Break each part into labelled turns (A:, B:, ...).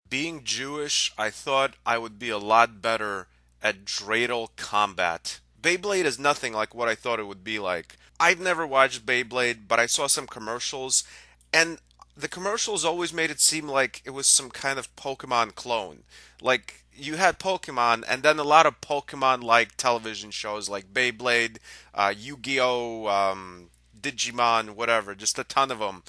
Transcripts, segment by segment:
A: Being Jewish, I thought I would be a lot better at dreidel combat. Beyblade is nothing like what I thought it would be like. I've never watched Beyblade, but I saw some commercials, and the commercials always made it seem like it was some kind of Pokemon clone. Like, you had Pokemon, and then a lot of Pokemon like television shows like Beyblade, Yu-Gi-Oh!, Digimon, whatever, just a ton of them.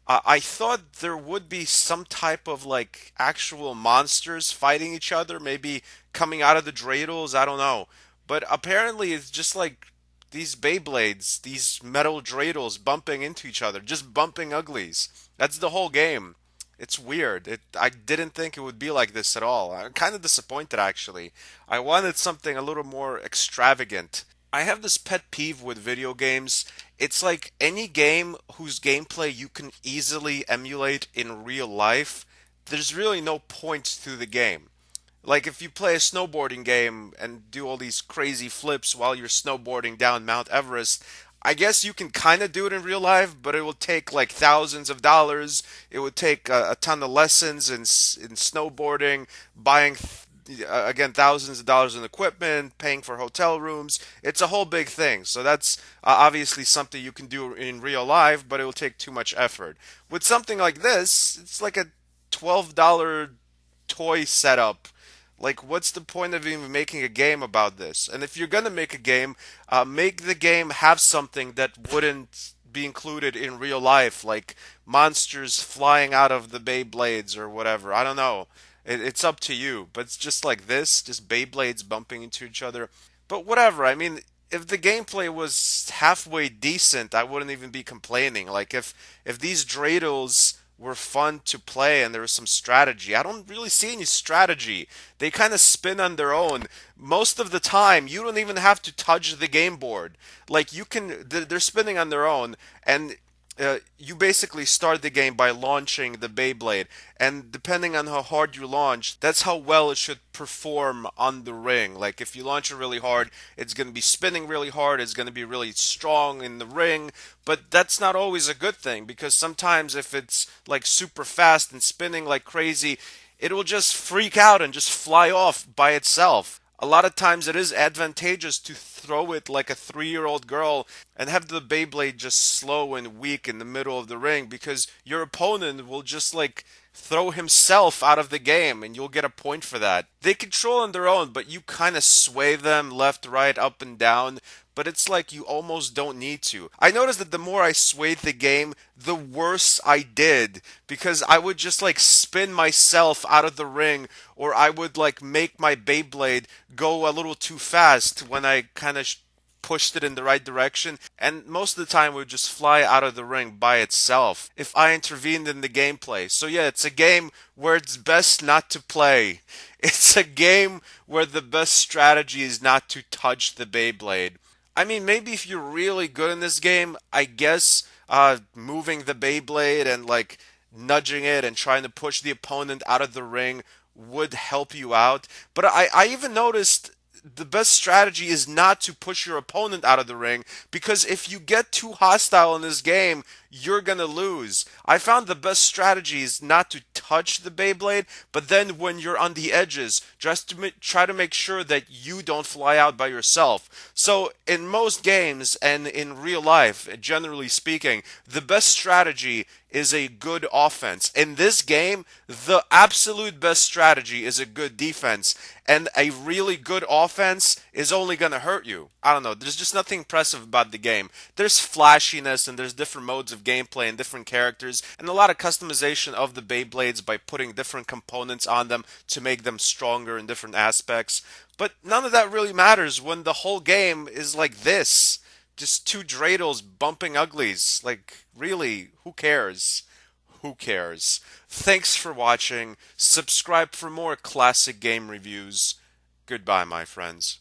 A: I thought there would be some type of like actual monsters fighting each other, maybe coming out of the dreidels. I don't know, but apparently it's just like these Beyblades, these metal dreidels bumping into each other, just bumping uglies. That's the whole game. It's weird. I didn't think it would be like this at all. I'm kind of disappointed actually. I wanted something a little more extravagant. I have this pet peeve with video games. It's like any game whose gameplay you can easily emulate in real life, there's really no point to the game. Like if you play a snowboarding game and do all these crazy flips while you're snowboarding down Mount Everest, I guess you can kind of do it in real life, but it will take like thousands of dollars. It would take a ton of lessons in snowboarding, buying again thousands of dollars in equipment, paying for hotel rooms. It's a whole big thing. So that's obviously something you can do in real life, but it will take too much effort. With something like this, it's like a $12 toy setup. Like, what's the point of even making a game about this? And if you're gonna make a game, make the game have something that wouldn't be included in real life, like monsters flying out of the Beyblades or whatever. I don't know. It's up to you. But it's just like this, just Beyblades bumping into each other. But whatever. I mean, if the gameplay was halfway decent, I wouldn't even be complaining. Like if these dreidels were fun to play and there was some strategy. I don't really see any strategy. They kind of spin on their own. Most of the time, you don't even have to touch the game board. Like you can, they're spinning on their own, and you basically start the game by launching the Beyblade, and depending on how hard you launch, that's how well it should perform on the ring. Like if you launch it really hard, it's going to be spinning really hard, it's going to be really strong in the ring, but that's not always a good thing because sometimes if it's like super fast and spinning like crazy, it will just freak out and just fly off by itself. A lot of times it is advantageous to throw it like a 3-year-old girl and have the Beyblade just slow and weak in the middle of the ring because your opponent will just like throw himself out of the game and you'll get a point for that. They control on their own, but you kind of sway them left, right, up, and down. But it's like you almost don't need to. I noticed that the more I swayed the game, the worse I did because I would just like spin myself out of the ring, or I would like make my Beyblade go a little too fast when I kind of pushed it in the right direction, and most of the time it would just fly out of the ring by itself if I intervened in the gameplay. So yeah, it's a game where it's best not to play. It's a game where the best strategy is not to touch the Beyblade. I mean, maybe if you're really good in this game, I guess moving the Beyblade and like nudging it and trying to push the opponent out of the ring would help you out. But I even noticed the best strategy is not to push your opponent out of the ring because if you get too hostile in this game, you're gonna lose. I found the best strategy is not to touch the Beyblade, but then when you're on the edges, just to try to make sure that you don't fly out by yourself. So in most games and in real life, generally speaking, the best strategy is a good offense. In this game, the absolute best strategy is a good defense, and a really good offense is only going to hurt you. I don't know, there's just nothing impressive about the game. There's flashiness and there's different modes of gameplay and different characters, and a lot of customization of the Beyblades by putting different components on them to make them stronger in different aspects. But none of that really matters when the whole game is like this. Just two dreidels bumping uglies. Like, really, who cares? Who cares? Thanks for watching. Subscribe for more classic game reviews. Goodbye, my friends.